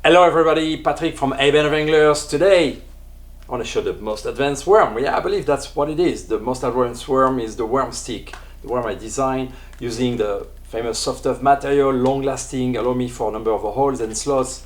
Hello everybody, Patrick from innovator Anglers. Today I want to show the most advanced worm. Yeah, I believe that's what it is. The most advanced worm is the worm stick. The worm I designed using the famous soft tough material, long lasting, allow me for a number of holes and slots.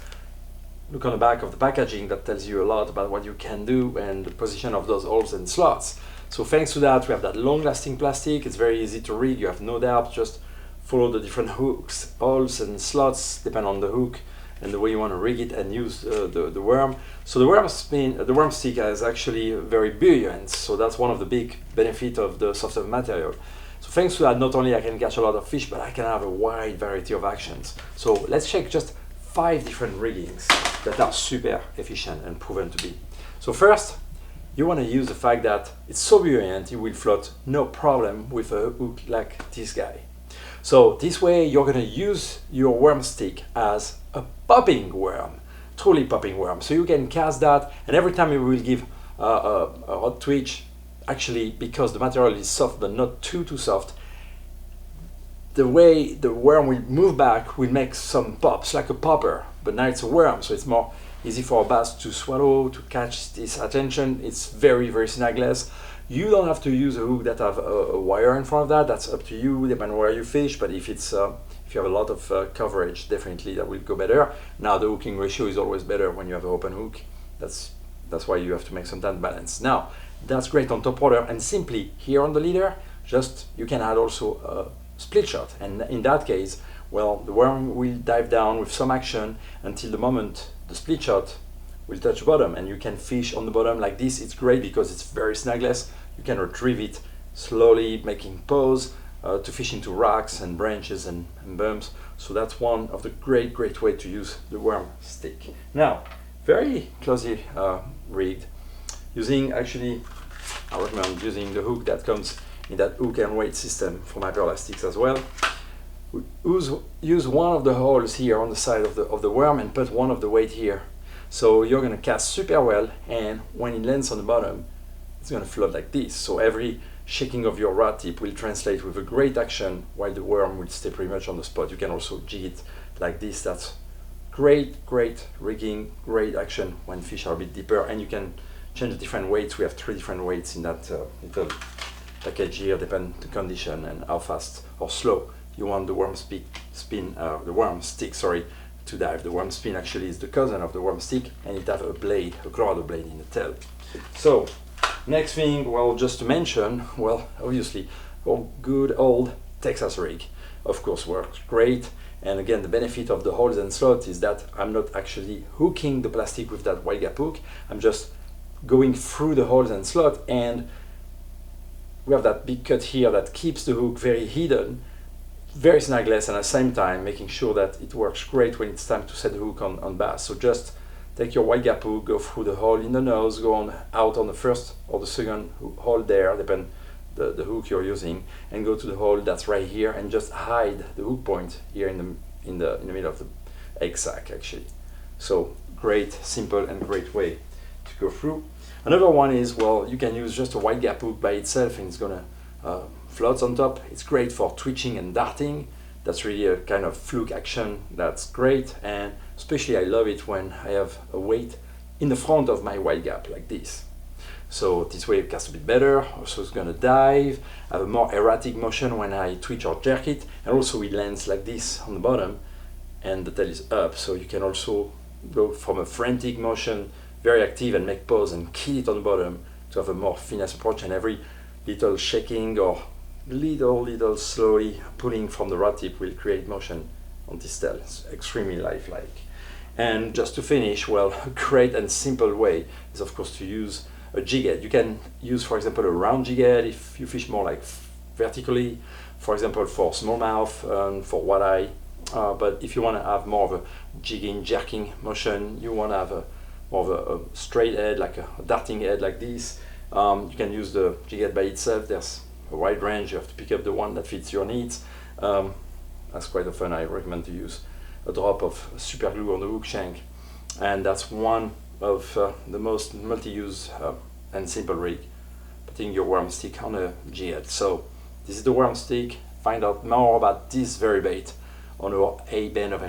Look on the back of the packaging, that tells you a lot about what you can do and the position of those holes and slots. So thanks to that we have that long lasting plastic. It's very easy to rig, you have no doubt, just follow the different hooks, holes and slots, depend on the hook and the way you want to rig it and use the worm. So the worm stick is actually very buoyant, so that's one of the big benefits of the soft material. So thanks to that, not only I can catch a lot of fish, but I can have a wide variety of actions. So let's check just 5 different riggings that are super efficient and proven to be. So first, you want to use the fact that it's so buoyant, it will float no problem with a hook like this guy. So this way you're going to use your worm stick as a popping worm, truly popping worm. So you can cast that, and every time you will give a hot twitch, actually because the material is soft but not too soft, the way the worm will move back will make some pops like a popper, but now it's a worm, so it's more easy for a bass to swallow, to catch this attention. It's very snagless. You don't have to use a hook that have a wire in front of that. That's up to you, depending on where you fish. But if it's if you have a lot of coverage, definitely that will go better. Now the hooking ratio is always better when you have an open hook. That's why you have to make some time balance. Now that's great on top water, and simply here on the leader, just you can add also a split shot, and in that case, well, the worm will dive down with some action until the moment the split shot will touch bottom, and you can fish on the bottom like this. It's great because it's very snagless. You can retrieve it slowly, making pause to fish into rocks and branches and bumps. So that's one of the great way to use the worm stick. Now, very closely rigged, using actually, I recommend using the hook that comes in that hook and weight system from Hyperlastics as well. We use one of the holes here on the side of the worm and put one of the weight here. So you're going to cast super well, and when it lands on the bottom, it's going to float like this. So every shaking of your rod tip will translate with a great action, while the worm will stay pretty much on the spot. You can also jig it like this. That's great rigging, great action when fish are a bit deeper, and you can change the different weights. We have 3 different weights in that little package here, depending on the condition and how fast or slow you want the worm stick, sorry, to dive. The worm spin actually is the cousin of the worm stick, and it has a blade, a Colorado blade in the tail. So next thing, well, just to mention, well, obviously our good old Texas rig of course works great. And again, the benefit of the holes and slots is that I'm not actually hooking the plastic with that wide gap hook. I'm just going through the holes and slot, and we have that big cut here that keeps the hook very hidden, very snagless, and at the same time making sure that it works great when it's time to set the hook on bass. So just take your wide gap hook, go through the hole in the nose, go on out on the first or the second hole there, depend the hook you're using, and go to the hole that's right here and just hide the hook point here in the middle of the egg sac actually. So great, simple and great way to go through. Another one is, well, you can use just a wide gap hook by itself and it's gonna floats on top. It's great for twitching and darting. That's really a kind of fluke action. That's great, and especially I love it when I have a weight in the front of my wide gap like this. So this way it casts a bit better. Also it's gonna dive, have a more erratic motion when I twitch or jerk it, and also it lands like this on the bottom and the tail is up. So you can also go from a frantic motion, very active, and make pause and kill it on the bottom to have a more finesse approach, and every little shaking or little slowly pulling from the rod tip will create motion on this tail. It's extremely lifelike. And just to finish, well, a great and simple way is of course to use a jigget. You can use, for example, a round jigget if you fish more like vertically, for example for smallmouth and for walleye. But if you want to have more of a jigging, jerking motion, you want to have more of a straight head, like a darting head like this, you can use the jigget by itself. There's a wide range. You have to pick up the one that fits your needs. That's quite often I recommend to use a drop of super glue on the hook shank, and that's one of the most multi-use and simple rig, putting your worm stick on a jigget. So this is the worm stick. Find out more about this very bait on our innovator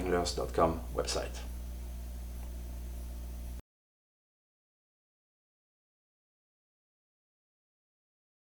website.